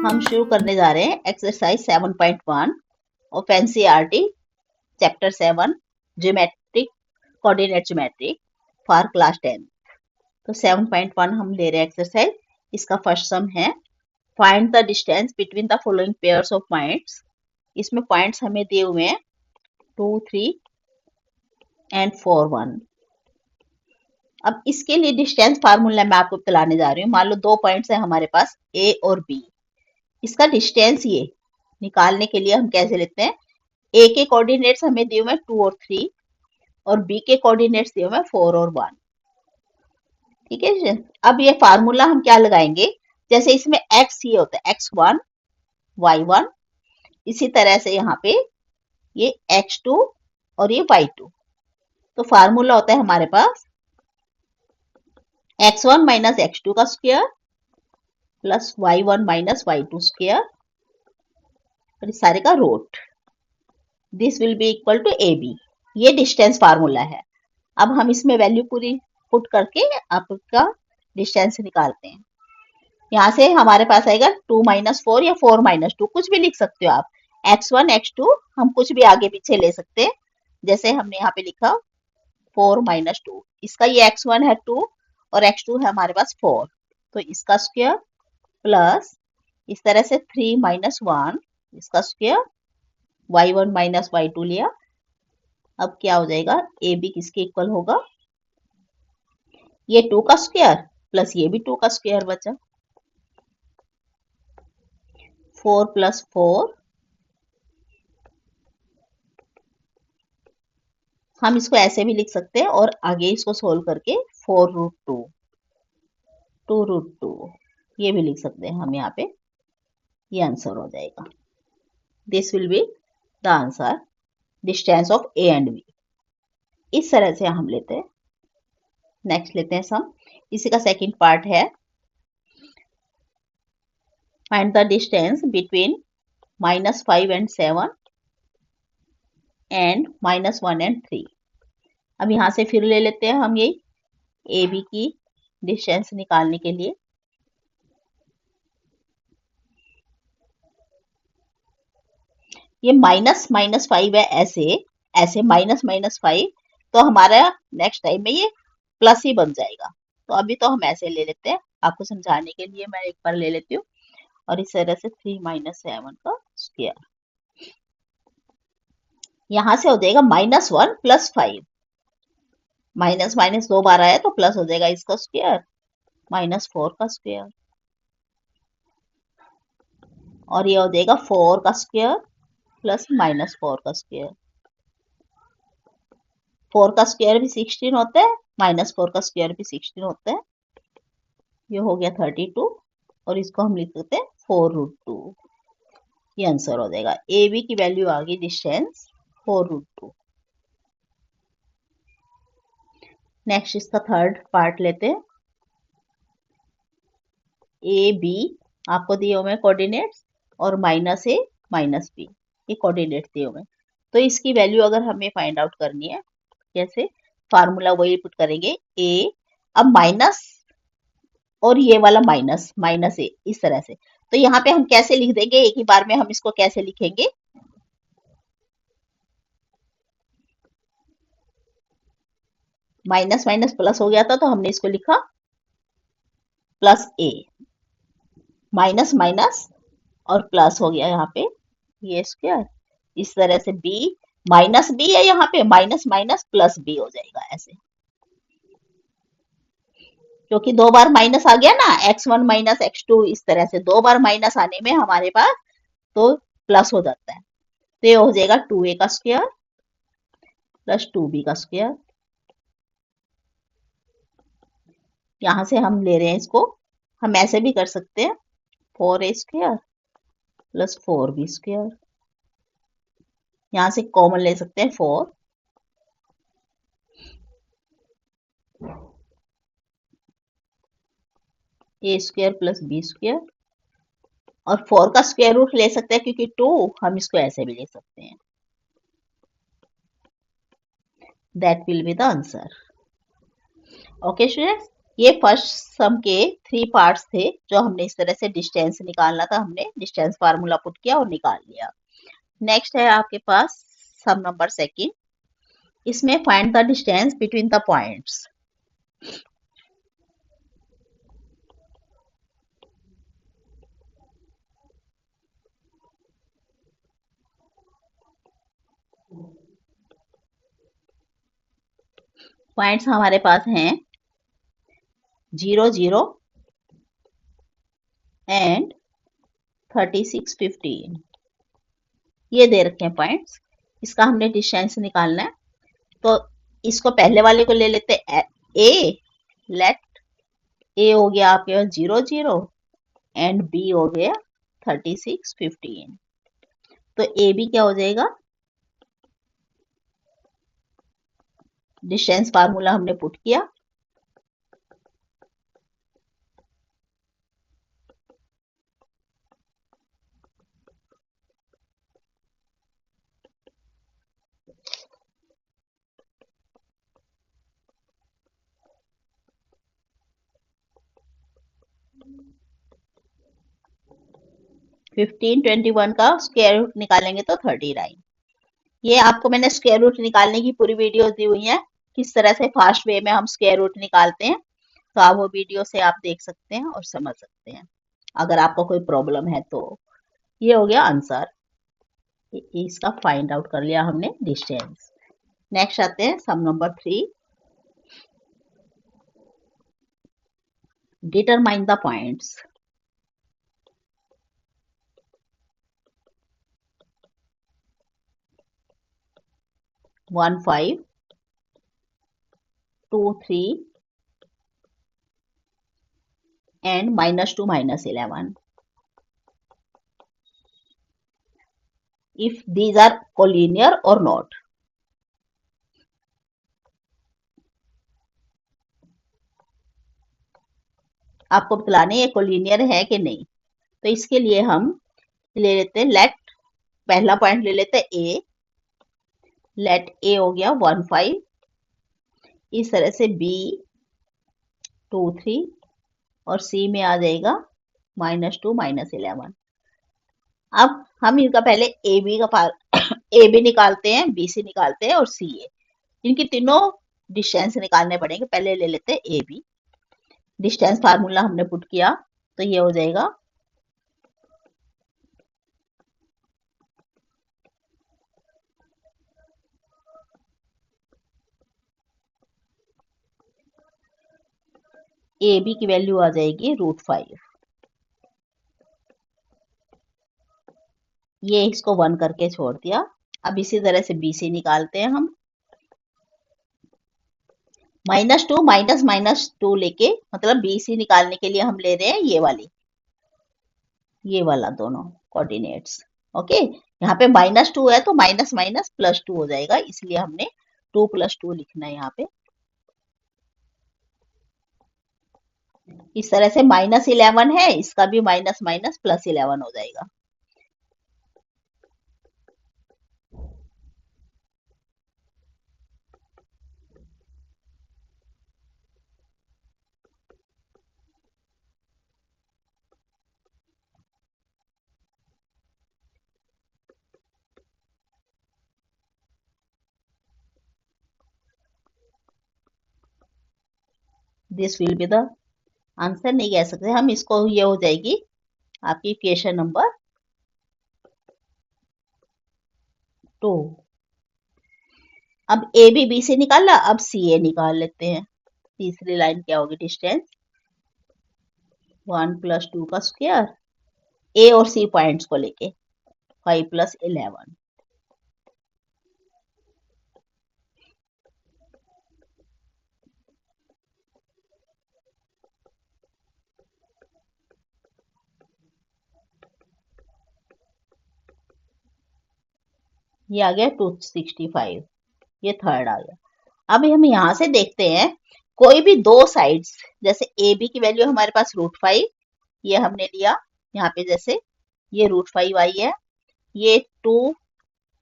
हम शुरू करने जा रहे हैं exercise 7.1 of NCERT chapter 7 geometric coordinate geometry for class 10। तो 7.1 हम ले रहे हैं एक्सरसाइज। इसका फर्स्ट सम है find the distance between the following pairs of points. इसमें पॉइंट्स हमें दिए हुए हैं 2, 3 एंड 4, 1। अब इसके लिए डिस्टेंस फार्मूला मैं आपको बताने जा रही हूँ। मान लो दो पॉइंट्स है हमारे पास ए और बी। इसका डिस्टेंस ये निकालने के लिए हम कैसे लेते हैं, ए के कोऑर्डिनेट्स हमें दिए हुए 2 और 3 और बी के कोऑर्डिनेट्स दिए हुए 4 और 1। ठीक है। अब ये फार्मूला हम क्या लगाएंगे, जैसे इसमें एक्स ये होता है x1 y1, इसी तरह से यहाँ पे ये x2 और ये y2। तो फार्मूला होता है हमारे पास x1 माइनस x2 का square plus y1 minus y2 square और इस सारे का root. This will be equal to A B. ये डिस्टेंस फार्मूला है। अब हम इसमें वैल्यू पूरी पुट करके आपका डिस्टेंस निकालते हैं। यहाँ से हमारे पास आएगा 2 माइनस 4 या 4 माइनस 2, कुछ भी लिख सकते हो आप। x1 x2 हम कुछ भी आगे पीछे ले सकते हैं, जैसे हमने यहाँ पे लिखा 4 माइनस 2। इसका ये x1 है 2 और x2 है हमारे पास 4, तो इसका स्क्वायर प्लस इस तरह से 3 माइनस 1 इसका स्क्वायर, y1 माइनस y2 लिया। अब क्या हो जाएगा, ए बी किसके इक्वल होगा, ये 2 का स्क्वायर प्लस ये भी 2 का स्क्वायर बचा, 4 प्लस 4। हम इसको ऐसे भी लिख सकते हैं और आगे इसको सोल्व करके 4 रूट 2, 2 रूट 2 ये भी लिख सकते हैं हम यहाँ पे। ये आंसर हो जाएगा। This will be the answer, distance of A and B. इस तरह से हम लेते हैं। नेक्स्ट लेते हैं सम। इसी का सेकंड पार्ट है find the distance between -5 and 7 and -1 and 3। अब यहाँ से फिर ले लेते हैं हम ये ए बी की डिस्टेंस निकालने के लिए। ये -5 है, ऐसे ऐसे -5, तो हमारा नेक्स्ट टाइम में ये प्लस ही बन जाएगा। तो अभी तो हम ऐसे ले लेते हैं, आपको समझाने के लिए मैं एक बार ले लेती हूँ। और इस तरह से 3 माइनस 7 का स्क्वायर, यहां से हो जाएगा -1 प्लस 5। माइनस माइनस 2 बार आया तो प्लस हो जाएगा इसका स्क्वायर, -4 का स्क्वायर। और ये हो जाएगा 4 का स्क्वायर प्लस -4 का स्क्वायर। 4 का स्क्वायर भी 16 होता है, -4 का स्क्वायर भी 16 होता है। ये हो गया 32 और इसको हम लिख सकते हैं 4 रूट 2। ये आंसर हो जाएगा। ए बी की वैल्यू आ गई डिस्टेंस 4 रूट 2। नेक्स्ट इसका थर्ड पार्ट लेते हैं। ए बी आपको दिए हुए कोऑर्डिनेट्स और -a -b ये कोऑर्डिनेट्स दिए हुए। तो इसकी वैल्यू अगर हमें फाइंड आउट करनी है, कैसे, फार्मूला वही पुट करेंगे ए, अब माइनस और ये वाला माइनस ए, इस तरह से। तो यहाँ पे हम कैसे लिख देंगे, एक ही बार में हम इसको कैसे लिखेंगे, माइनस माइनस प्लस हो गया था तो हमने इसको लिखा प्लस ए, माइनस माइनस और प्लस हो गया यहाँ पे ये स्क्वायर। इस तरह से b माइनस बी है, यहाँ पे माइनस माइनस प्लस बी हो जाएगा ऐसे, क्योंकि दो बार माइनस आ गया ना, x1 माइनस x2, इस तरह से दो बार माइनस आने में हमारे पास तो प्लस हो जाता है। तो ये हो जाएगा 2a का स्क्वायर प्लस 2b का स्क्वायर। यहां से हम ले रहे हैं इसको, हम ऐसे भी कर सकते हैं 4a square plus 4b square. यहां से कॉमन ले सकते हैं 4, ए स्क्वायर प्लस बी स्क्वायर, और 4 का स्क्वायर रूट ले सकते हैं क्योंकि 2, हम इसको ऐसे भी ले सकते हैं। That will be the answer. Okay students, ये फर्स्ट सम के 3 पार्ट्स थे जो हमने इस तरह से डिस्टेंस निकालना था, हमने डिस्टेंस फार्मूला पुट किया और निकाल लिया। नेक्स्ट है आपके पास सम नंबर सेकंड। इसमें find the distance between the points. Points हमारे पास हैं 0 0 एंड 36 15। ये दे रखे हैं पॉइंट्स, इसका हमने डिस्टेंस निकालना है। तो इसको पहले वाले को ले लेते हैं ए। लेट ए हो गया आपके पास 0 0 एंड बी हो गया 36 15। तो ए बी क्या हो जाएगा, डिस्टेंस फार्मूला हमने पुट किया, फिफ्टीन 21 का स्क्वायर रूट निकालेंगे तो 39। ये आपको मैंने स्क्वायर रूट निकालने की पूरी वीडियो दी हुई है, किस तरह से फास्ट वे में हम स्क्वायर रूट निकालते हैं। तो आप वो वीडियो से आप देख सकते हैं और समझ सकते हैं अगर आपको कोई प्रॉब्लम है तो। ये हो गया आंसर, इसका फाइंड आउट कर लिया हमने डिस्टेंस। नेक्स्ट आते हैं सम number 3। Determine the points. 1 5 2 3 and -2 -11. If these are collinear or not. आपको बतलाने ये कोलिनियर है कि नहीं। तो इसके लिए हम ले लेते हैं लेट, पहला पॉइंट ले लेते हैं ए। लेट ए हो गया 1 5, इस तरह से बी 2 3 और सी में आ जाएगा -2 -11। अब हम इनका पहले ए बी का ए बी निकालते हैं, बी सी निकालते हैं और सी ए, इनकी तीनों डिस्टेंस निकालने पड़ेंगे। पहले ले लेते हैं ए बी। डिस्टेंस फार्मूला हमने पुट किया तो ये हो जाएगा ए बी की वैल्यू आ जाएगी √5। ये इसको 1 करके छोड़ दिया। अब इसी तरह से बी सी निकालते हैं हम। -2 -2 लेके, मतलब बी सी निकालने के लिए हम ले रहे हैं ये वाला दोनों कोऑर्डिनेट्स। ओके, यहाँ पे -2 है तो माइनस माइनस +2 हो जाएगा, इसलिए हमने 2 + 2 लिखना है यहाँ पे। इस तरह से -11 है, इसका भी माइनस माइनस +11 हो जाएगा। This will be the answer, नहीं कह सकते हम इसको, ये हो जाएगी आपकी इक्वेशन नंबर 2। अब ए बी बी से निकाला, अब सी ए निकाल लेते हैं। तीसरी लाइन क्या होगी, डिस्टेंस 1 + 2 का स्क्वायर, ए और सी पॉइंट्स को लेके 5 + 11। ये आ गया 265, ये थर्ड आ गया। अब हम यहां से देखते हैं कोई भी दो साइड्स, जैसे ए बी की वैल्यू हमारे पास √5, ये हमने लिया यहाँ पे, जैसे ये √5 आई है, ये 2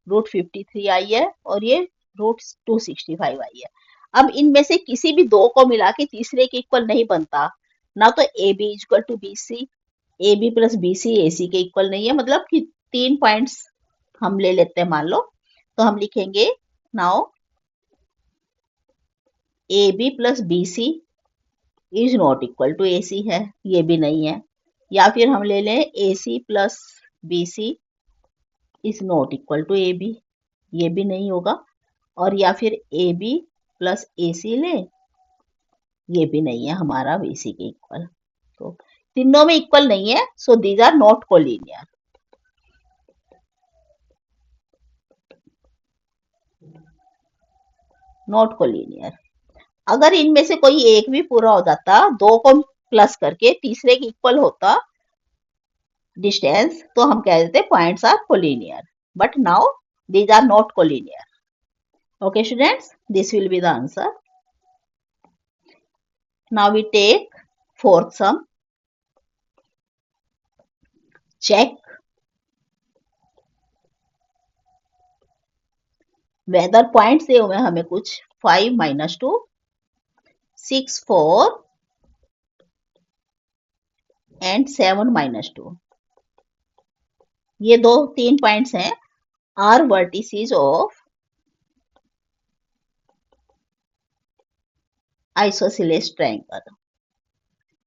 √53 आई है और ये √265 आई है। अब इनमें से किसी भी दो को मिला के तीसरे के इक्वल नहीं बनता ना, तो A B equal to B C, A B plus B C A C के इक्वल नहीं है, मतलब कि 3 पॉइंट्स हम ले लेते हैं मान लो, तो हम लिखेंगे now A B plus B C is not equal to A C है, ये भी नहीं है। या फिर हम ले लें A C plus B C is not equal to A B, ये भी नहीं होगा। और या फिर ए बी प्लस ए सी ले, ये भी नहीं है हमारा बी सी के इक्वल। तो तीनों में इक्वल नहीं है, so these are not collinear. Not collinear. अगर इनमें से कोई एक भी पूरा हो जाता, दो को प्लस करके तीसरे के इक्वल होता डिस्टेंस, तो हम कह देते points are collinear, but now these are not collinear. Okay students, this will be the answer. Now we take fourth sum. Check whether points दिए हुए हमें कुछ 5 minus 2, 6 4 and 7 minus 2, ये दो 3 पॉइंट्स हैं, are vertices of isosceles triangle।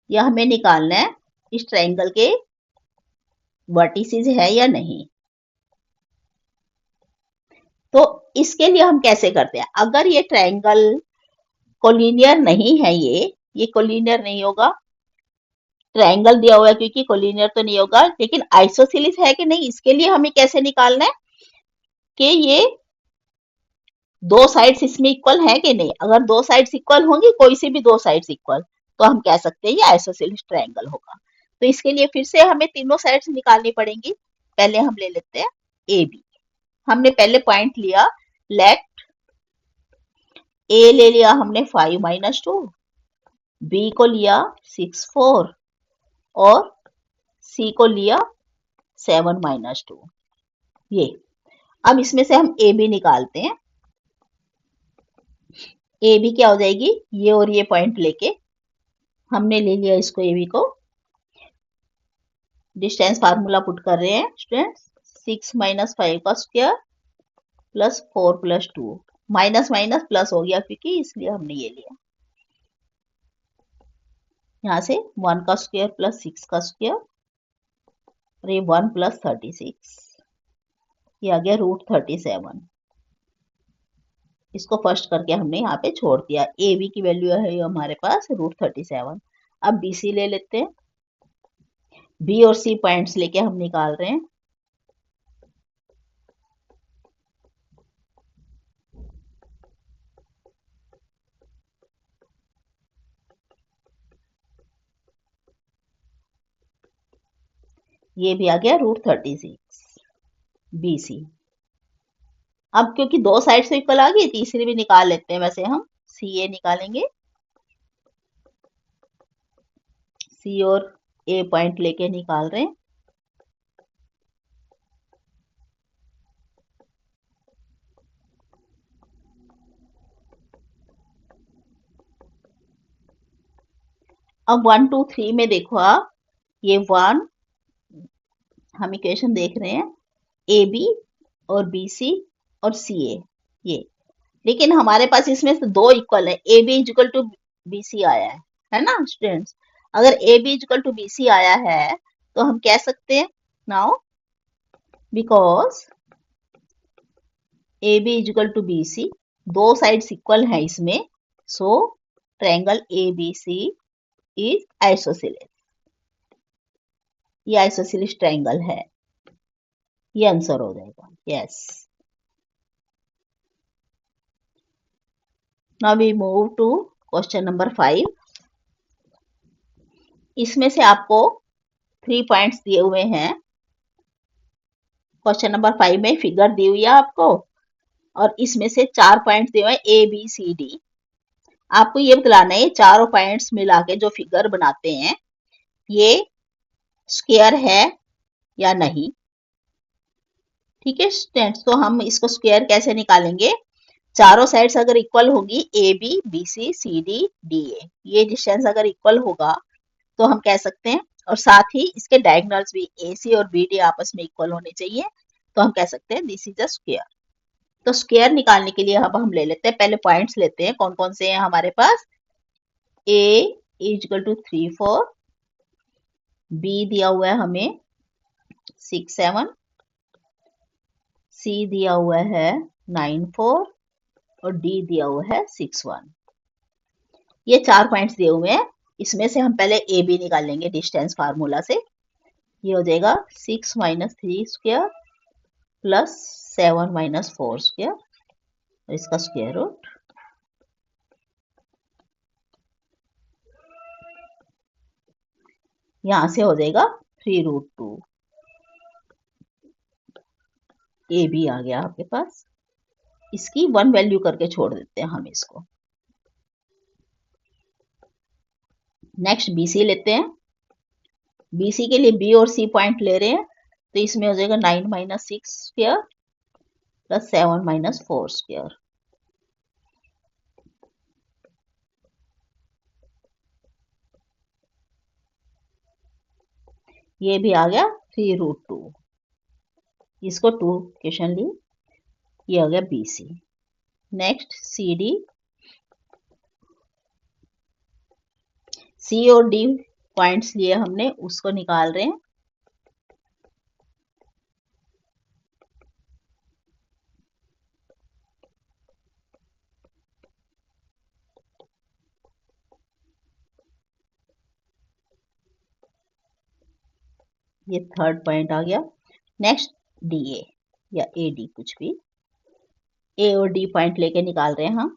यह हमें निकालना है इस ट्रायंगल के वर्टिसेस है या नहीं। तो इसके लिए हम कैसे करते हैं, अगर ये ट्रायंगल कोलिनियर नहीं है, ये कोलिनियर नहीं होगा, ट्रायंगल दिया हुआ है क्योंकि कोलिनियर तो नहीं होगा, लेकिन आइसोसेलेस है कि नहीं, इसके लिए हमें कैसे निकालना है कि ये दो साइड्स इसमें इक्वल है कि नहीं। अगर दो साइड्स इक्वल होंगी, कोई सी भी दो साइड्स इक्वल, तो हम कह सकते हैं ये आइसोसेलेस ट्रायंगल होगा। तो इसके लिए फिर से हमें तीनों साइड्स निकालनी पड़ेंगी। पहले हम ले लेते हैं ए बी। हमने पहले पॉइंट लिया, लेट ए ले लिया हमने 5 minus 2, बी को लिया 6 4 और सी को लिया 7 minus 2। ये अब इसमें से हम ए बी निकालते हैं। ए बी क्या हो जाएगी, ये और ये पॉइंट लेके हमने ले लिया इसको, ए बी को। डिस्टेंस फार्मूला पुट कर रहे हैं स्टूडेंट्स, 6 minus 5 का square plus 4 plus 2, minus minus plus हो गया क्योंकि इसलिए हमने ये लिया। यहाँ से 1 का स्क्वायर प्लस 6 का स्क्वायर, और ये 1 प्लस 36, ये आ गया √37। इसको फर्स्ट करके हमने यहाँ पे छोड़ दिया। ए बी की वैल्यू है हमारे पास √37। अब बी सी ले लेते हैं। बी और सी पॉइंट्स लेके हम निकाल रहे हैं। ये भी आ गया √36 बी सी। अब क्योंकि दो साइड से इक्वल आ गई, तीसरी भी निकाल लेते हैं। वैसे हम सी ए निकालेंगे, सी और ए पॉइंट लेके निकाल रहे हैं। अब 1 2 3 में देखो आप, ये 1 हम इक्वेशन देख रहे हैं, ए बी और बी सी और सी ए, ये। लेकिन हमारे पास इसमें से दो इक्वल है, A B equal to B C आया है ना स्टूडेंट्स। अगर A B equal to B C आया है तो हम कह सकते हैं now because A B equal to B C, दो साइड्स इक्वल है इसमें, so triangle A B C is isosceles. ये आइसोसेलेस ट्रायंगल है, ये आंसर हो जाएगा। Yes, now we move to question number 5। इसमें से आपको 3 पॉइंट्स दिए हुए हैं। क्वेश्चन नंबर 5 में फिगर दी हुई है आपको, और इसमें से 4 पॉइंट्स दिए हुए हैं ए बी सी डी। आपको ये बतलाना है चारों पॉइंट्स मिला के जो फिगर बनाते हैं ये स्क्वायर है या नहीं। ठीक है स्टूडेंट्स, तो हम इसको स्क्वायर कैसे निकालेंगे, चारों साइड्स अगर इक्वल होगी, A B, B C, C D, D A, ये डिस्टेंस अगर इक्वल होगा तो हम कह सकते हैं, और साथ ही इसके डायगोनल्स भी ए सी और बी डी आपस में इक्वल होने चाहिए, तो हम कह सकते हैं दिस इज अ स्क्वायर। तो स्क्वायर निकालने के लिए अब हम ले लेते हैं, पहले पॉइंट्स लेते हैं कौन कौन से हैं हमारे पास। ए इज इक्वल टू 3 4, बी दिया हुआ है हमें 6 7, सी दिया हुआ है 9 4, और डी दिया हुआ है 6 1। ये 4 पॉइंट्स दिए हुए हैं, इसमें से हम पहले ए बी निकाल लेंगे डिस्टेंस फार्मूला से। ये हो जाएगा 6 minus 3 square plus 7 minus 4 square, और इसका स्क्वायर रूट। यहां से हो जाएगा 3√2। ए बी आ गया आपके पास, इसकी 1 वैल्यू करके छोड़ देते हैं हम इसको। नेक्स्ट बी सी लेते हैं, बी सी के लिए बी और सी पॉइंट ले रहे हैं, तो इसमें हो जाएगा 9 minus 6 square plus 7 minus 4 square. ये भी आ गया 3√2, इसको 2 क्वेश्चन ली, ये हो गया B C. Next C D, C और डी पॉइंट्स लिए हमने, उसको निकाल रहे हैं। ये थर्ड पॉइंट आ गया। नेक्स्ट डी ए या ए डी, कुछ भी, ए और डी पॉइंट लेके निकाल रहे हैं हम।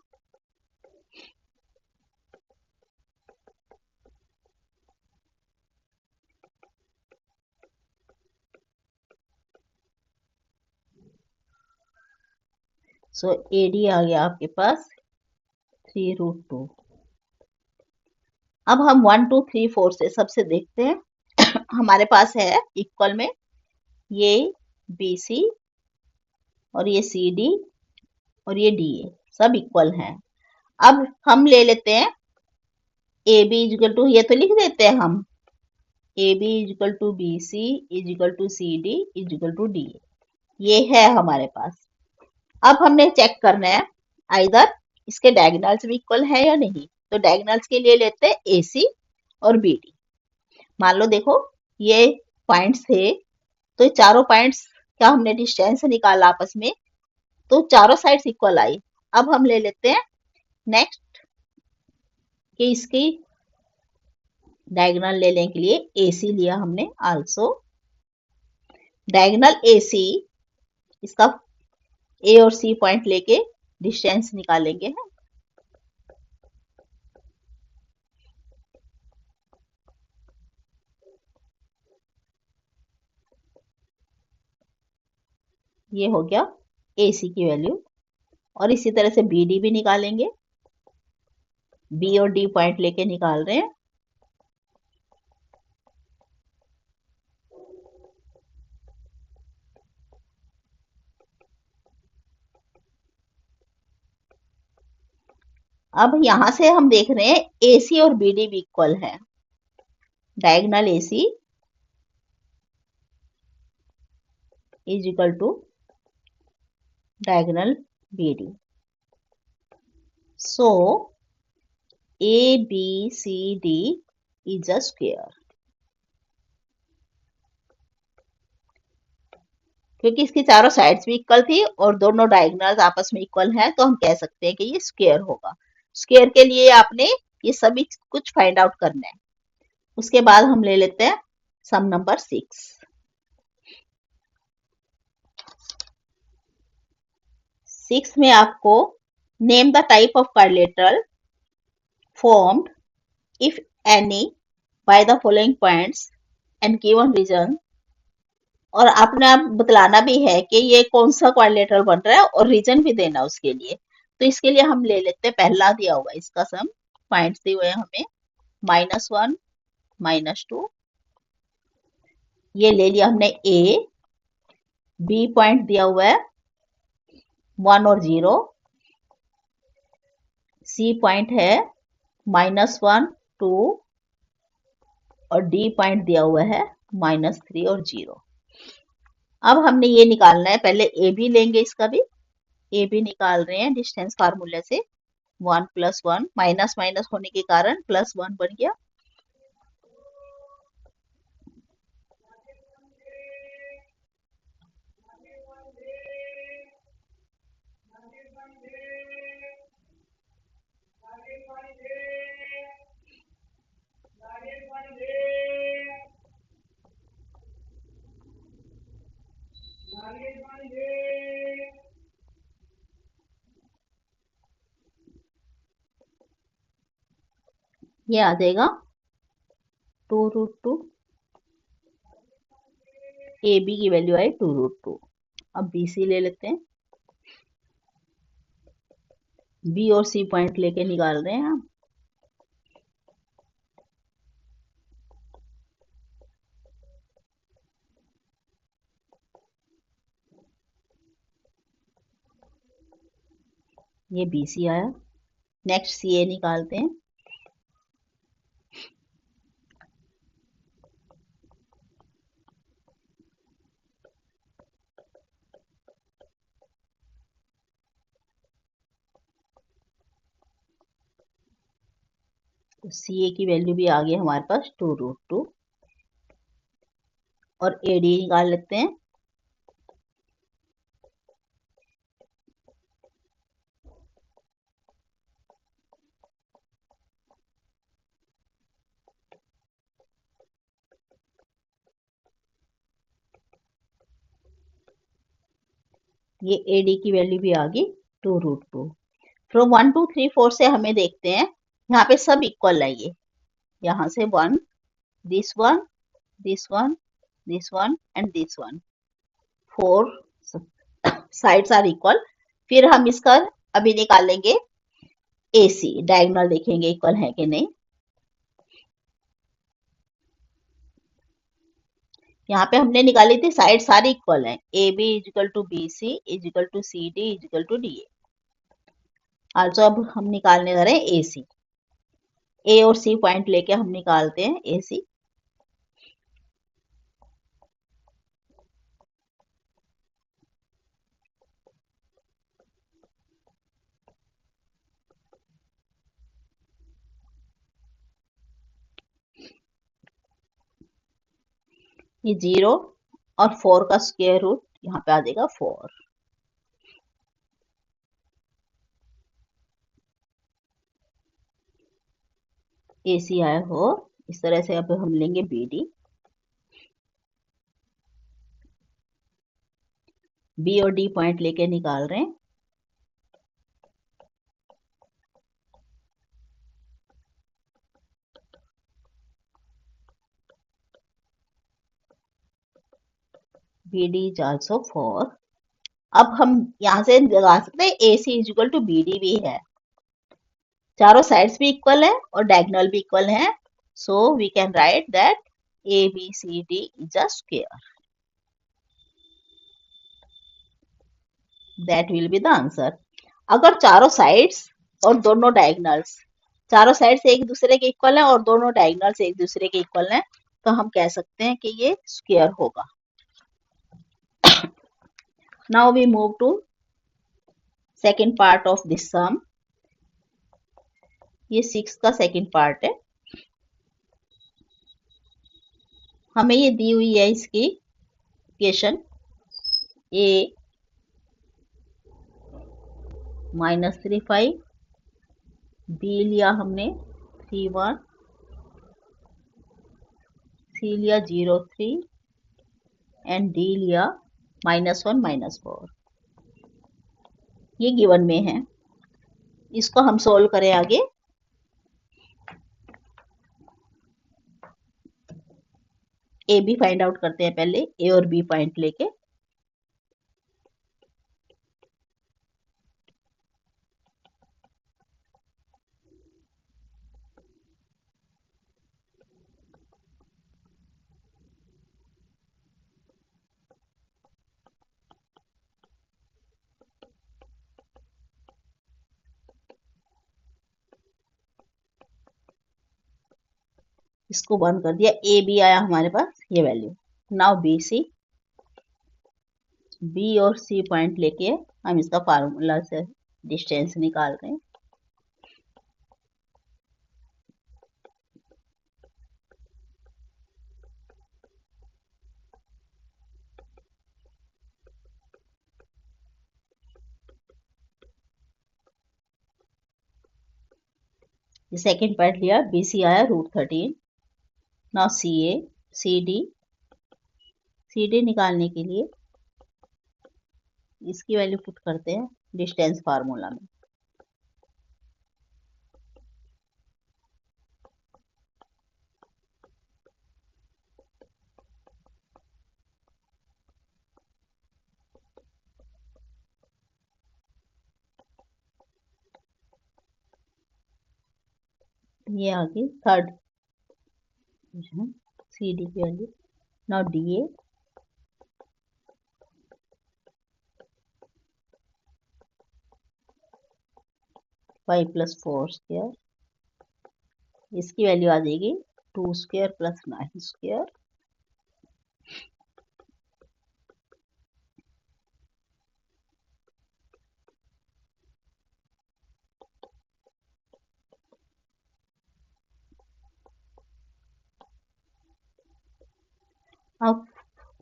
सो ए डी आ गया आपके पास 3√2। अब हम 1 2 3 4 से सबसे देखते हैं। हमारे पास है इक्वल में ये बी सी और ये सी डी और ये डी ए, सब इक्वल हैं। अब हम ले लेते हैं ए बी इजिकल टू, ये तो लिख देते हैं हम, A B equal to B C is equal to C D equal to D A, ये है हमारे पास। अब हमने चेक करना है आइदर इसके डायगोनल्स भी इक्वल है या नहीं, तो डायगोनल्स के लिए लेते हैं ए सी और बी डी। मान लो देखो ये पॉइंट्स थे, तो चारों पॉइंट्स का हमने डिस्टेंस निकाला आपस में, तो चारों साइड्स इक्वल आई। अब हम ले लेते हैं नेक्स्ट कि इसकी डायगोनल लेने के लिए ए सी लिया हमने आल्सो। डायगोनल ए सी, इसका ए और सी पॉइंट लेके डिस्टेंस निकालेंगे। ये हो गया ए सी की वैल्यू, और इसी तरह से बी डी भी निकालेंगे। बी और डी पॉइंट लेके निकाल रहे हैं। अब यहां से हम देख रहे हैं ए सी और बी डी भी इक्वल है। Diagonal A C is equal to diagonal B D. So A B C D is a square. क्योंकि इसकी चारों साइड्स भी इक्वल थी और दोनों डायगोनल्स आपस में इक्वल हैं, तो हम कह सकते हैं कि ये स्क्वायर होगा। स्क्वायर के लिए आपने ये सभी कुछ फाइंड आउट करना है। उसके बाद हम ले लेते हैं सम नंबर 6। 6 में आपको name the type of quadrilateral formed if any by the following points and given region, और आपने आप बतलाना भी है कि ये कौन सा क्वाड्रिलेटरल बन रहा है और रीजन भी देना उसके लिए। तो इसके लिए हम ले लेते हैं, पहला दिया हुआ इसका सम, पॉइंट्स दिए हुए हैं हमें -1 -2। ये ले लिया हमने ए। बी पॉइंट दिया हुआ है 1 और 0, सी पॉइंट है -1 2 और डी पॉइंट दिया हुआ है -3 और 0। अब हमने ये निकालना है, पहले ए बी लेंगे, इसका भी ए बी निकाल रहे हैं डिस्टेंस फार्मूले से। 1 + 1 माइनस माइनस होने के कारण +1 बन गया। ये आ जाएगा 2√2। ए बी की वैल्यू आई 2√2। अब बी सी ले लेते हैं। बी और सी पॉइंट लेके निकाल रहे हैं हम। ये बी सी आया। नेक्स्ट सी ए निकालते हैं। तो सी ए की वैल्यू भी आ गई हमारे पास 2√2। और ए डी निकाल लेते हैं। ये ए डी की वैल्यू भी आ गई 2√2। फ्रॉम 1 2 3 4 से हमें देखते हैं, यहाँ पे सब इक्वल है। ये यहाँ से 1 this one this one this one and this one, 4 sides are equal. फिर हम इसका अभी निकालेंगे ए सी, डायगोनल देखेंगे इक्वल है कि नहीं। यहाँ पे हमने निकाली थी साइड सारी इक्वल है। A B equal to B C is equal to C D equal to D A. Also अब हम निकालने जा रहे हैं ए सी। ए और सी पॉइंट लेके हम निकालते हैं ए सी। ये 0 और 4 का स्क्वायर रूट यहाँ पे आ जाएगा 4। ए सी आया हो। इस तरह से अब हम लेंगे बी डी। बी और डी पॉइंट लेके निकाल रहे हैं। B D is also 4। अब हम यहाँ से लगा सकते हैं A C is equal to B D भी है। चारों साइड्स भी इक्वल है और डायगोनल भी इक्वल है। So we can write that A B C D is a square. That will be the answer. अगर चारों साइड्स और दोनों डायगोनल्स, चारों साइड्स एक दूसरे के इक्वल है और दोनों डायगोनल्स एक दूसरे के इक्वल है, तो हम कह सकते हैं कि ये स्क्वायर होगा। Now we move to second part of this sum. ये 6 का सेकेंड पार्ट है। हमें ये दी हुई है इसकी इक्वेशन ए -3 5, बी लिया हमने 3 1, सी लिया 0 3 एंड डी लिया -1 -4। ये गिवन में है। इसको हम सोल्व करें आगे। ए बी फाइंड आउट करते हैं पहले, ए और बी पॉइंट लेके। इसको बंद कर दिया, ए बी आया हमारे पास ये value. Now B C, B और सी पॉइंट लेके हम इसका फार्मूला से डिस्टेंस निकाल रहे हैं। सेकेंड पार्ट लिया, बी सी आया √13। Now see A, C D निकालने के लिए इसकी वैल्यू पुट करते हैं डिस्टेंस फार्मूला में। ये आ गई थर्ड सी डी की value. Now D A, 5 + 4 square, इसकी वैल्यू आ जाएगी 2 स्क्वायर + 9 स्क्वायर। अब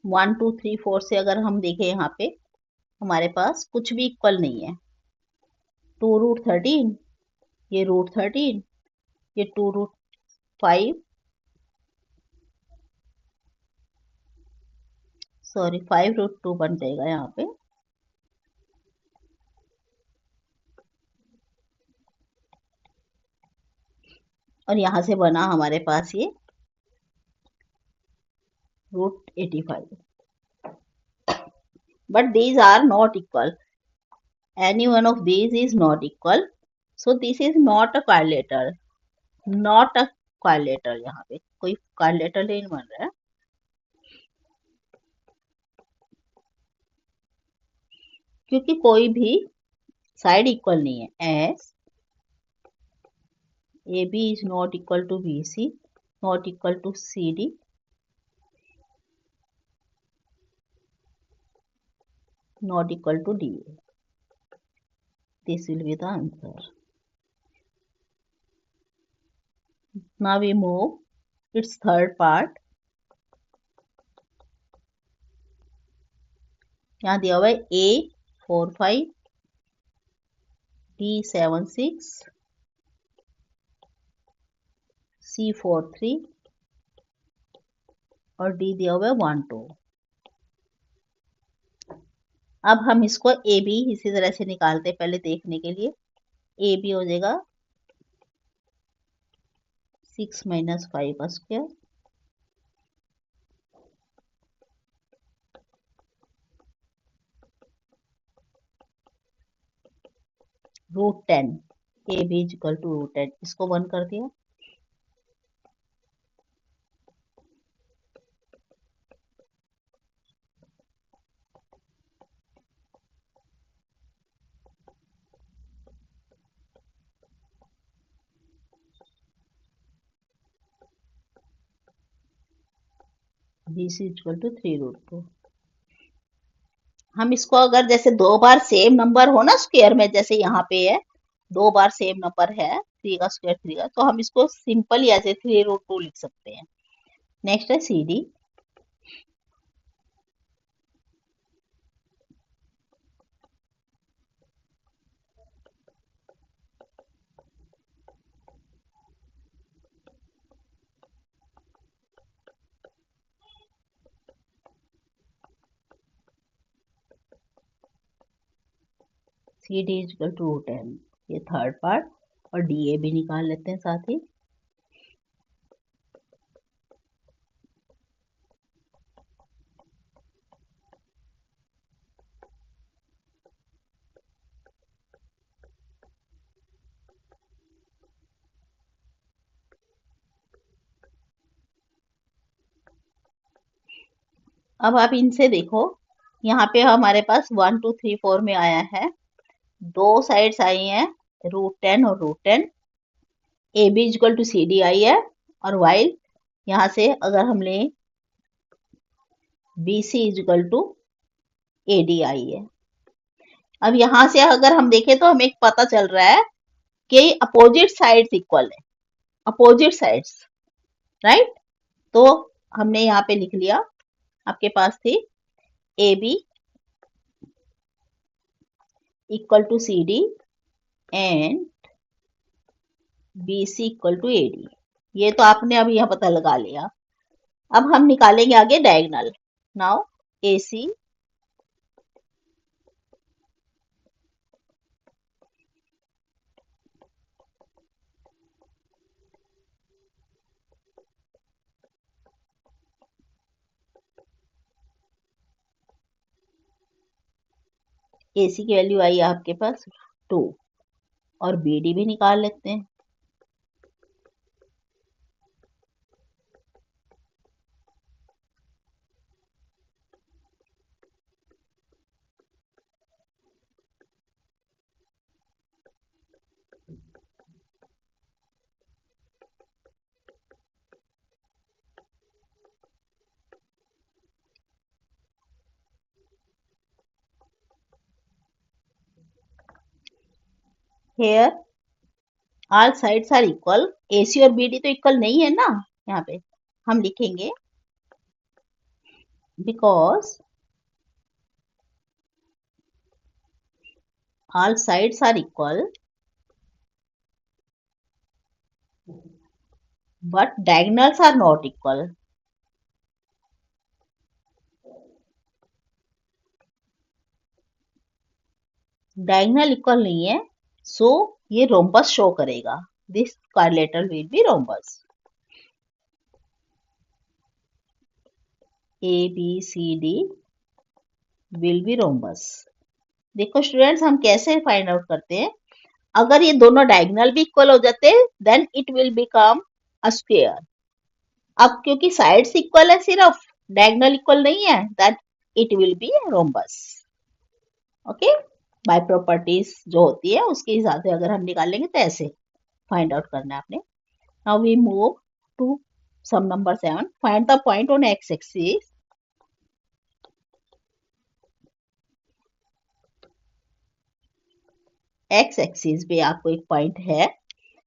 1 2 3 4 से अगर हम देखें, यहाँ पे हमारे पास कुछ भी इक्वल नहीं है। 2√13, ये √13, ये 2√5, सॉरी 5√2 बन जाएगा यहाँ पे। और यहाँ से बना हमारे पास ये √85। But these are not equal. Any one of these is not equal. So this is not a quadrilateral. Not a quadrilateral, यहाँ पे कोई quadrilateral नहीं बन रहा है, क्योंकि कोई भी साइड इक्वल नहीं है। As A B is not equal to B C, not equal to C D, not equal to DA. This will be the answer. Now we move its third part. यहाँ दिया हुआ है A45, B76, C43 और D दिया हुआ है 1 2। अब हम इसको ए बी इसी तरह से निकालते, पहले देखने के लिए। ए बी हो जाएगा 6 - 5 का square, √10, A B is equal to √10। इसको बंद कर दिया। B C equal to 3√2। हम इसको अगर जैसे 2 बार सेम नंबर हो ना स्क्वायर में, जैसे यहाँ पे है 2 बार सेम नंबर है 3 का स्क्वायर 3 का, तो हम इसको सिंपल ही ऐसे 3√2 लिख सकते हैं। नेक्स्ट है C D. C D is equal to √10, ये थर्ड पार्ट, और डी ए भी निकाल लेते हैं साथ ही। अब आप इनसे देखो, यहाँ पे हमारे पास 1 2 3 4 में आया है, दो साइड्स आई हैं √10 और √10। A B equal to C D आई है, और वाइल यहाँ से अगर हम लें BC is equal to ADI है। अब यहाँ से अगर हम देखें तो हमें पता चल रहा है कि अपोजिट साइड्स इक्वल है, अपोजिट साइड्स, राइट। तो हमने यहाँ पे लिख लिया, आपके पास थी AB equal to CD and BC equal to AD। ये तो आपने अभी यहाँ पता लगा लिया। अब हम निकालेंगे आगे डायगोनल। नाउ AC AC की वैल्यू आई आपके पास 2 और BD भी निकाल लेते हैं। Here all sides are equal। AC और BD तो इक्वल नहीं है ना, यहाँ पे हम लिखेंगे because all sides are equal but diagonals are not equal। Diagonal equal नहीं है, सो ये रोम्बस शो करेगा। This quadrilateral will be rhombus. ABCD will be rhombus. देखो स्टूडेंट्स, हम कैसे फाइंड आउट करते हैं, अगर ये दोनों डायगोनल भी इक्वल हो जाते then it will become a square. अब क्योंकि साइड्स इक्वल है, सिर्फ डायगोनल इक्वल नहीं है, that it will be rhombus. Okay, by properties जो होती है उसके हिसाब से अगर हम निकालेंगे तो ऐसे फाइंड आउट करना है आपने। Now we move to sum number 7। Find the point on X axis. X axis पे आपको एक पॉइंट है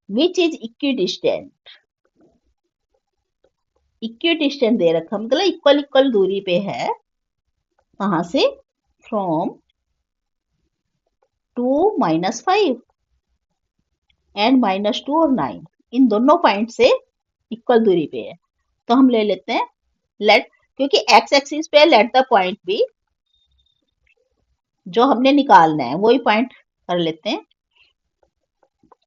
विच इज इक्विडिस्टेंट। इक्विडिस्टेंट दे रखा, मतलब इक्वल इक्वल दूरी पे है। कहां से? फ्रॉम 2 -5 एंड -2 और 9, इन दोनों पॉइंट से इक्वल दूरी पे है। तो हम ले लेते हैं लेट, क्योंकि एक्स एक्सिस पे लेट द पॉइंट भी जो हमने निकालना है वही पॉइंट कर लेते हैं।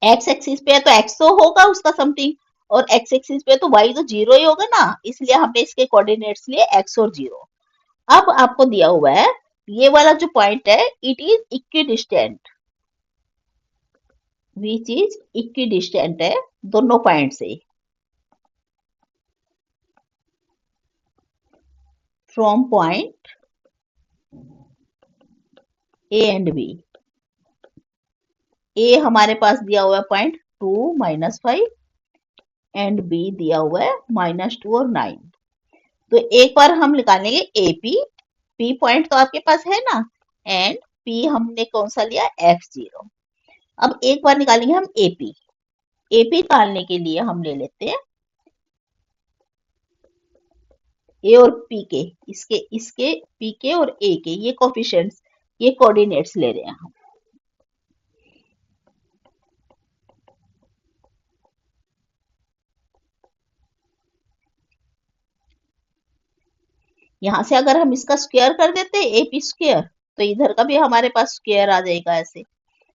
एक्स एक्सिस पे है तो एक्स तो होगा उसका समथिंग, और एक्स एक्सिस पे तो वाई तो 0 ही होगा ना, इसलिए हमने इसके कोऑर्डिनेट्स लिए एक्स और 0। अब आपको दिया हुआ है ये वाला जो पॉइंट है, it is equidistant, which is equidistant है दोनों पॉइंट से, from point A and B. A हमारे पास दिया हुआ है पॉइंट 2 -5 एंड बी दिया हुआ है -2 और 9। तो एक बार हम निकालेंगे एपी। पी पॉइंट तो आपके पास है ना, एंड पी हमने कौन सा लिया? x0। अब एक बार निकालेंगे हम एपी। एपी निकालने के लिए हम ले लेते हैं ए और पी के, इसके इसके पी के और ए के ये कोफिशिएंट्स, ये कोऑर्डिनेट्स ले रहे हैं हम। यहां से अगर हम इसका स्क्वायर कर देते हैं एपी स्क्वायर, तो इधर का भी हमारे पास स्क्वायर आ जाएगा, ऐसे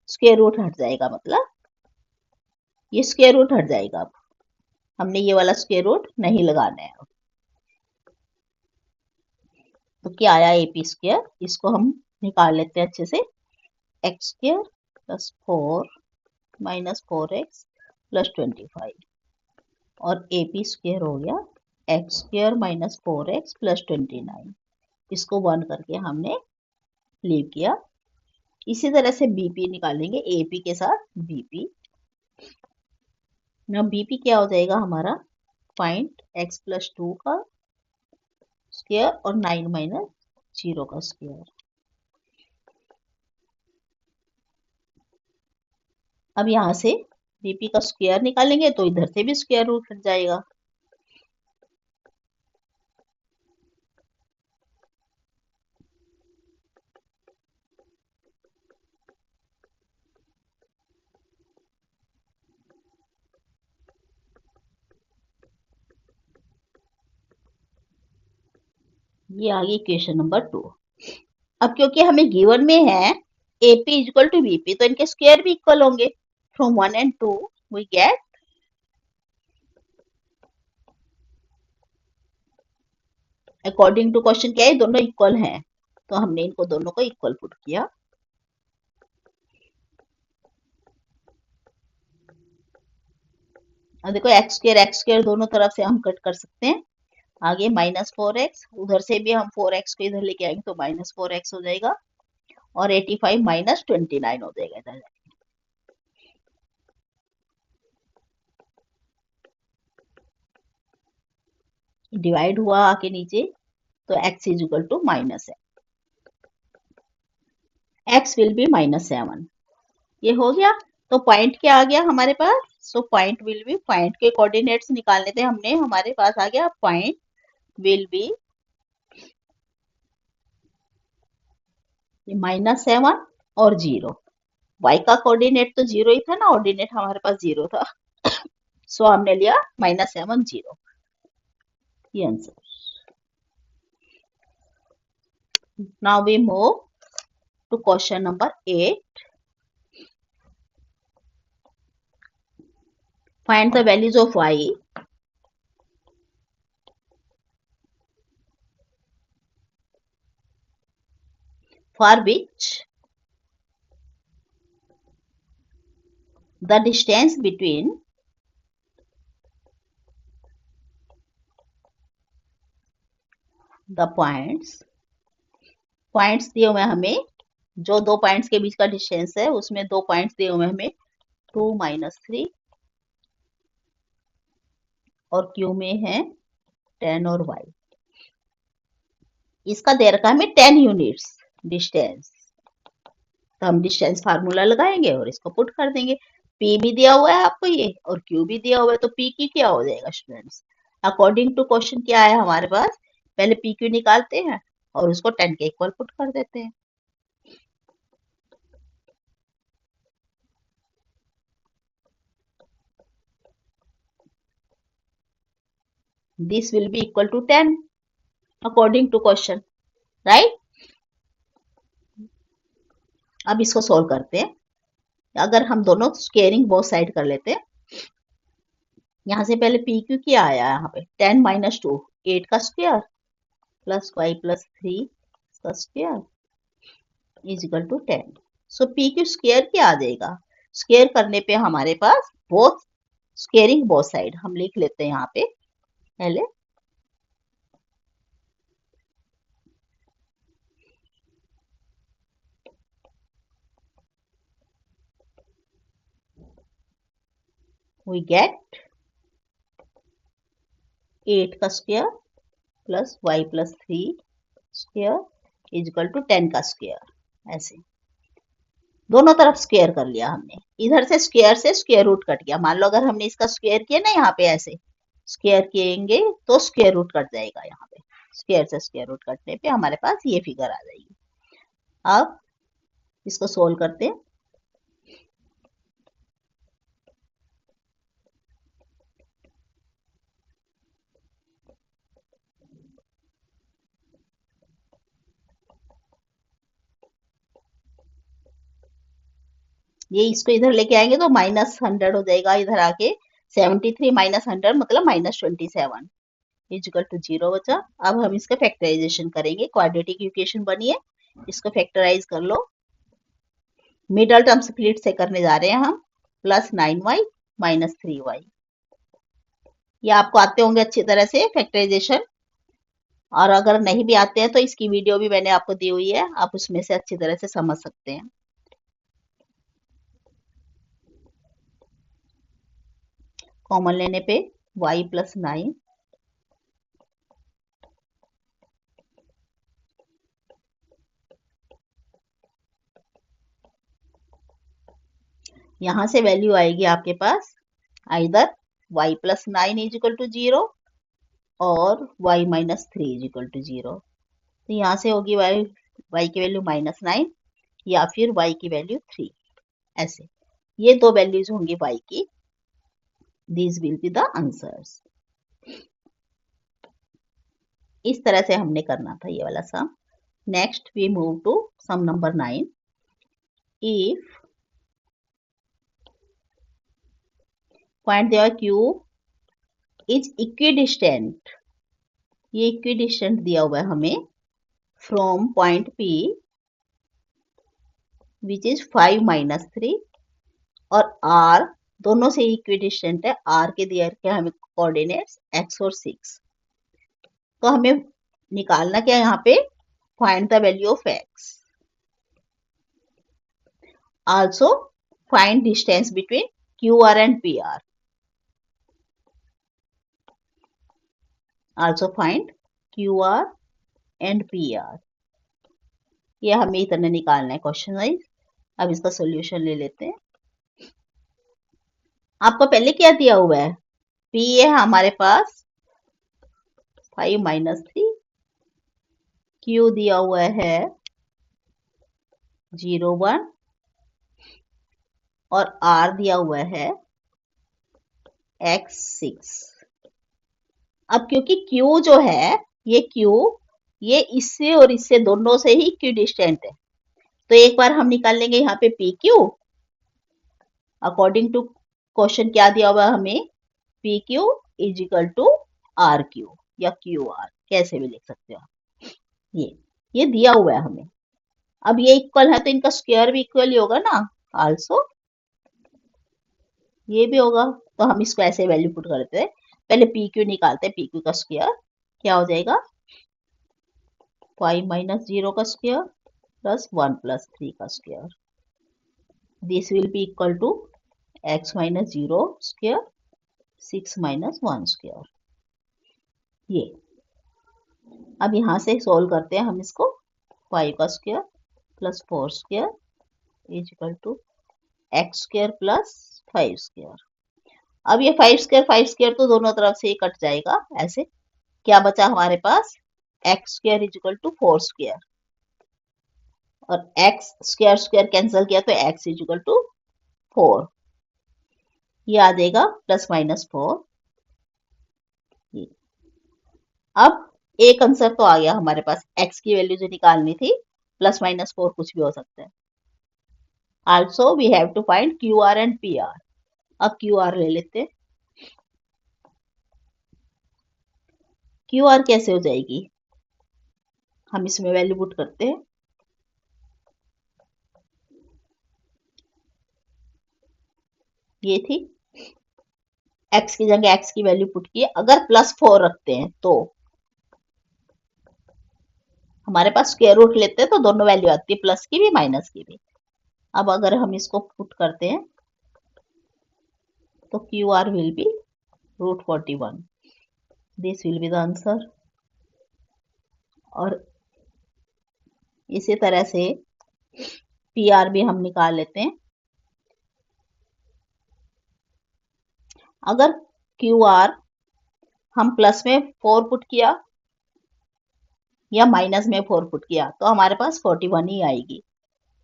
स्क्वायर रूट हट जाएगा, मतलब ये स्क्वायर रूट हट जाएगा। अब हमने ये वाला स्क्वायर रूट नहीं लगाना है। तो क्या आया? एपी स्क्वायर, इसको हम निकाल लेते हैं अच्छे से। X square plus 4 -4x plus 25, और एपी स्क्वायर हो गया एक्स स्क्वायर -4x प्लस 29। इसको 1 करके हमने लीव किया। इसी तरह से बीपी निकालेंगे एपी के साथ बीपी। ना बीपी क्या हो जाएगा हमारा? फाइंड x प्लस 2 का स्क्वायर और 9 माइनस 0 का स्क्वायर। अब यहाँ से बीपी का स्क्वायर निकालेंगे तो इधर से भी स्क्वायर रूट हट जाएगा। ये आ गई इक्वेशन नंबर 2। अब क्योंकि हमें गिवन में है एपी इक्वल टू बीपी, तो इनके स्क्वायर भी इक्वल होंगे। From 1 and 2 we get according to question क्या है, दोनों इक्वल हैं, तो हमने इनको दोनों को इक्वल पुट किया। अब देखो एक्स स्क्वायर दोनों तरफ से हम कट कर सकते हैं। आगे -4x, उधर से भी हम 4x को इधर लेके आएंगे तो -4x हो जाएगा, और 85 माइनस 29 हो जाएगा इधर। डिवाइड हुआ आके नीचे, तो x is equal to minus है, x विल बी -7। ये हो गया। तो पॉइंट क्या आ गया हमारे पास? So point will be, point के कोऑर्डिनेट्स निकालने थे हमने, हमारे पास आ गया पॉइंट विल बी -7 और 0। y का कोऑर्डिनेट तो 0 ही था ना, ऑर्डिनेट हमारे पास 0 था, सो हमने लिया -7 0। ये answer. Now we move to question number 8। Find the values of y for which the distance between the points दिए हुए हमें, जो दो पॉइंट्स के बीच का डिस्टेंस है उसमें दो पॉइंट्स दिए हुए हमें 2 -3 और Q में है 10 और y। इसका दे रखा है हमें 10 यूनिट्स डिस्टेंस, तो हम डिस्टेंस फार्मूला लगाएंगे और इसको पुट कर देंगे। P भी दिया हुआ है आपको ये, और Q भी दिया हुआ है, तो P की क्या हो जाएगा स्टूडेंट्स? अकॉर्डिंग टू क्वेश्चन क्या है हमारे पास, पहले PQ निकालते हैं और उसको 10 के इक्वल पुट कर देते हैं। This will be equal to 10 according to question, right? अब इसको सोल्व करते हैं। अगर हम दोनों स्क्वेयरिंग बोथ साइड कर लेते हैं, यहाँ से पहले पी क्यू क्या आया, यहाँ पे 10 माइनस 2 8 का स्क्वायर प्लस y प्लस 3 का square is equal to 10। So P Q square क्या आ जाएगा? स्क्वायर करने पे हमारे पास बोथ स्क्वेयरिंग बोथ साइड हम लिख लेते हैं यहाँ पे पहले। we get 8 का square plus y plus 3 square is equal to 10 का स्क्वायर। ऐसे दोनों तरफ स्क्वायर कर लिया हमने, इधर से स्क्वायर रूट कट गया। मान लो अगर हमने इसका स्क्वायर किया ना, यहाँ पे ऐसे स्क्वायर किएंगे तो स्क्वायर रूट कट जाएगा। यहाँ पे स्क्वायर से स्क्वायर रूट कटने पे हमारे पास ये फिगर आ जाएगी। अब इसको सोल्व करते हैं। ये इसको इधर लेके आएंगे तो -100 हो जाएगा, इधर आके 73 माइनस 100 मतलब -27 इज इक्वल टू 0 बचा। अब हम इसका फैक्टराइजेशन करेंगे, क्वाड्रेटिक इक्वेशन बनी है, इसको फैक्टराइज कर लो। मिडल टर्म स्प्लिट से करने जा रहे हैं हम, प्लस 9y माइनस 3y। ये आपको आते होंगे अच्छी तरह से फैक्टराइजेशन, और अगर नहीं भी आते हैं तो इसकी वीडियो भी मैंने आपको दी हुई है, आप उसमें से अच्छी तरह से समझ सकते हैं। कॉमन लेने पे y plus 9 यहाँ से वैल्यू आएगी आपके पास either y plus 9 is equal to 0 और y minus 3 is equal to 0। तो यहाँ से होगी y की वैल्यू -9 या फिर y की वैल्यू 3। ऐसे ये दो वैल्यूज होंगी y की। These will be the answers. इस तरह से हमने करना था ये वाला sum. Next we move to sum number 9। If point दिया q इज इक्विडिस्टेंट, ये इक्विडिस्टेंट दिया हुआ है हमें from point P which is 5 minus 3 और R दोनों से इक्विडिस्टेंट है। R के दिए हमें कोऑर्डिनेट्स x और 6। तो हमें निकालना क्या है यहाँ पे, find the value of x। Also find distance between QR and PR। Also find QR and PR। ये हमें इतना निकालना है क्वेश्चन वाइज। अब इसका सॉल्यूशन ले लेते हैं। आपको पहले क्या दिया हुआ है, P है हमारे पास 5 minus 3, Q दिया हुआ है 0 1 और R दिया हुआ है x 6। अब क्योंकि Q जो है ये Q ये इससे और इससे दोनों से ही इक्विडिस्टेंट है, तो एक बार हम निकाल लेंगे यहाँ पे PQ। अकॉर्डिंग टू क्वेश्चन क्या दिया हुआ है हमें, PQ is equal to RQ या QR, कैसे भी लिख सकते हो आप। ये दिया हुआ है हमें। अब ये इक्वल है तो इनका स्क्वायर भी इक्वल ही होगा ना, आल्सो ये भी होगा। तो हम इसको ऐसे वैल्यू पुट करते हैं। पहले PQ निकालते हैं, PQ का स्क्वायर क्या हो जाएगा, 5 minus 0 का स्क्वायर प्लस 1 plus 3 का square. This will be equal to x minus 0 square 6 minus 1 square. ये अब यहाँ से सोल्व करते हैं हम इसको। 5 का square plus 4 square is equal to x square plus 5 square. अब ये 5 स्क्वायर तो दोनों तरफ से ही कट जाएगा। ऐसे क्या बचा हमारे पास, x square is equal to 4 square और x स्क्वायर स्क्वायर कैंसिल किया तो x इज इक्वल टू 4। ये आ जाएगा प्लस माइनस 4। अब एक आंसर तो आ गया हमारे पास, x की वैल्यू जो निकालनी थी प्लस माइनस 4 कुछ भी हो सकता है। Also we have to find QR and PR। अब QR ले लेते हैं। QR कैसे हो जाएगी, हम इसमें वैल्यू पुट करते हैं। ये थी x की जगह x की वैल्यू पुट की। अगर प्लस 4 रखते हैं तो हमारे पास स्क्वायर रूट लेते हैं तो दोनों वैल्यू आती है, प्लस की भी माइनस की भी। अब अगर हम इसको पुट करते हैं तो QR will be √41। This will be the answer. और इसी तरह से PR भी हम निकाल लेते हैं। अगर QR हम प्लस में 4 पुट किया या माइनस में 4 पुट किया तो हमारे पास 41 ही आएगी,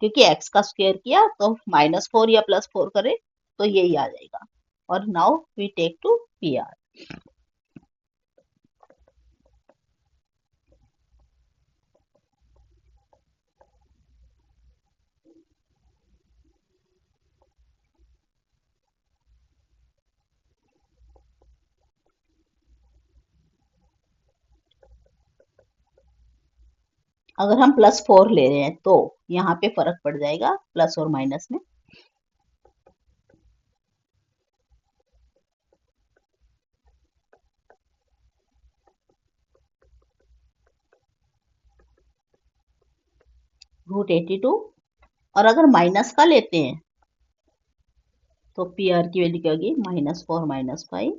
क्योंकि x का स्क्वायर किया तो -4 या +4 करे तो यही आ जाएगा। और now we take to PR। अगर हम +4 ले रहे हैं तो यहाँ पे फर्क पड़ जाएगा प्लस और माइनस में। √82। और अगर माइनस का लेते हैं तो PR की वैल्यू क्या होगी, -4 -5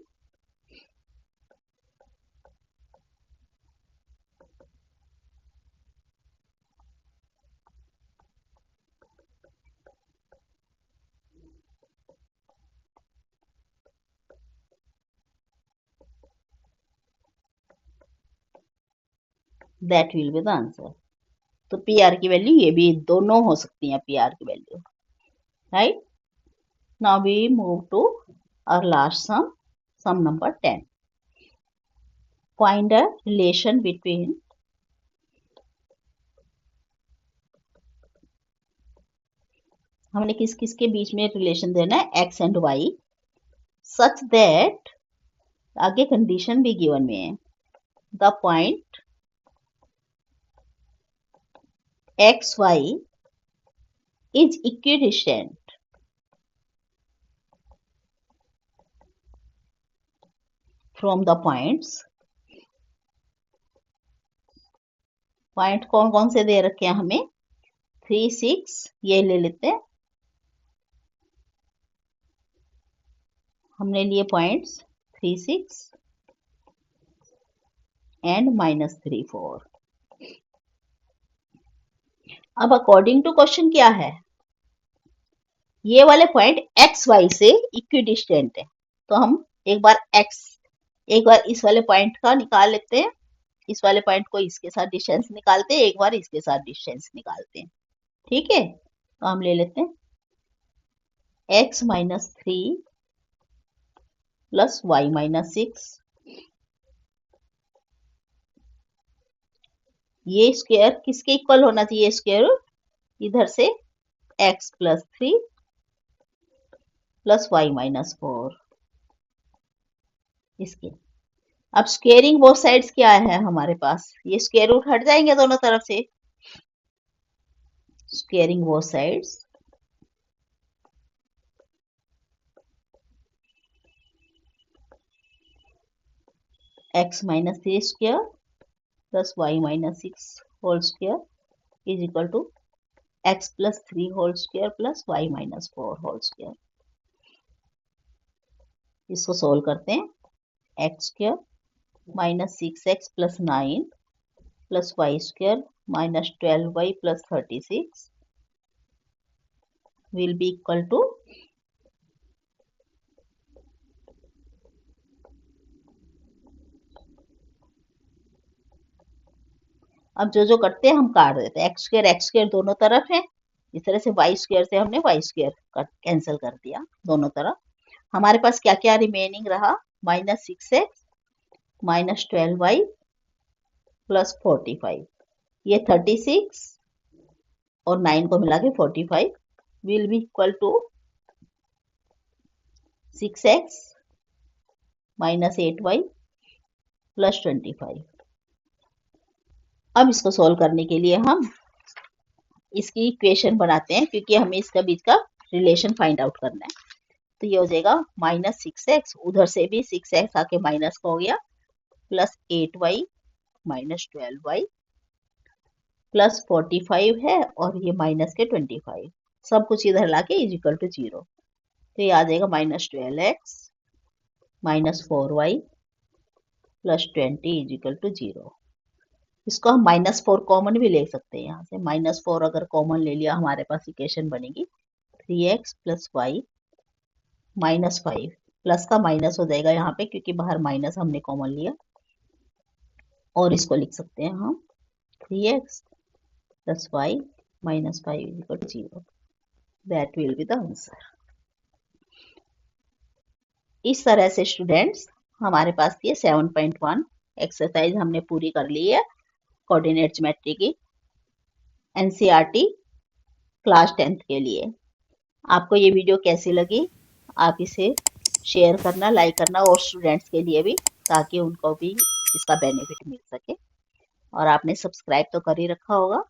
that will be the answer. तो पी आर की वैल्यू ये भी दोनों हो सकती है, पी आर की value, right. Now we move to our last sum number 10. Find a relation between हमने किस किस के बीच में रिलेशन देना है, x and y, such that आगे कंडीशन भी गिवन में है, the point X Y is equidistant from the points. Point कौन कौन से दे रखे हैं हमें, 3, 6, ये ले लेते हैं, हमने लिए पॉइंट्स 3, 6 एंड -3, 4। अब अकॉर्डिंग टू क्वेश्चन क्या है, ये वाले पॉइंट एक्स वाई से इक्विडिस्टेंट है, तो हम एक बार इस वाले पॉइंट का निकाल लेते हैं, इस वाले पॉइंट को इसके साथ डिस्टेंस निकालते हैं, एक बार इसके साथ डिस्टेंस निकालते हैं, ठीक है। तो हम ले लेते हैं x -3 प्लस y -6, ये स्क्वायर किसके इक्वल होना चाहिए, स्क्वायर इधर से x +3 प्लस y -4 इसके। अब स्क्वेयरिंग बोथ साइड्स क्या है हमारे पास, ये स्क्वायर रूट हट जाएंगे दोनों तरफ से, squaring both sides x -3 square plus y -6 whole square is equal to x +3 whole square plus y -4 whole square. इसको सोल्व करते हैं, x square -6x plus 9 plus y square -12y plus 36 will be equal to अब जो जो करते हैं हम काट देते हैं, एक्स स्क्वायर दोनों तरफ है, इस तरह से वाई स्क्वायर से हमने वाई स्क्वायर कैंसिल कर दिया दोनों तरफ। हमारे पास क्या क्या रिमेनिंग रहा, -6x -12y प्लस 45, ये 36 और 9 को मिला के 45 will be equal to 6x -8y plus 25। अब इसको सोल्व करने के लिए हम इसकी इक्वेशन बनाते हैं, क्योंकि हमें इसका बीच का रिलेशन फाइंड आउट करना है। तो ये हो जाएगा -6x, उधर से भी 6x आके माइनस का हो गया, प्लस 8y -12y प्लस 45 है, और ये माइनस के 25, सब कुछ इधर लाके इज इक्वल टू 0। तो ये आ जाएगा -12x -4y plus 20 is equal to 0। इसको हम -4 कॉमन भी ले सकते हैं, यहाँ से -4 अगर कॉमन ले लिया हमारे पास इक्वेशन बनेगी 3x प्लस वाई -5, प्लस का माइनस हो जाएगा यहाँ पे क्योंकि बाहर माइनस हमने कॉमन लिया, और इसको लिख सकते हैं हम 3x plus Y -5 is equal to 0, that will be the answer. इस तरह से स्टूडेंट्स हमारे पास ये 7.1 एक्सरसाइज हमने पूरी कर ली है कोऑर्डिनेट ज्योमेट्री की एनसीईआरटी क्लास 10th के लिए। आपको ये वीडियो कैसी लगी, आप इसे शेयर करना, लाइक करना और स्टूडेंट्स के लिए भी, ताकि उनको भी इसका बेनिफिट मिल सके। और आपने सब्सक्राइब तो कर ही रखा होगा।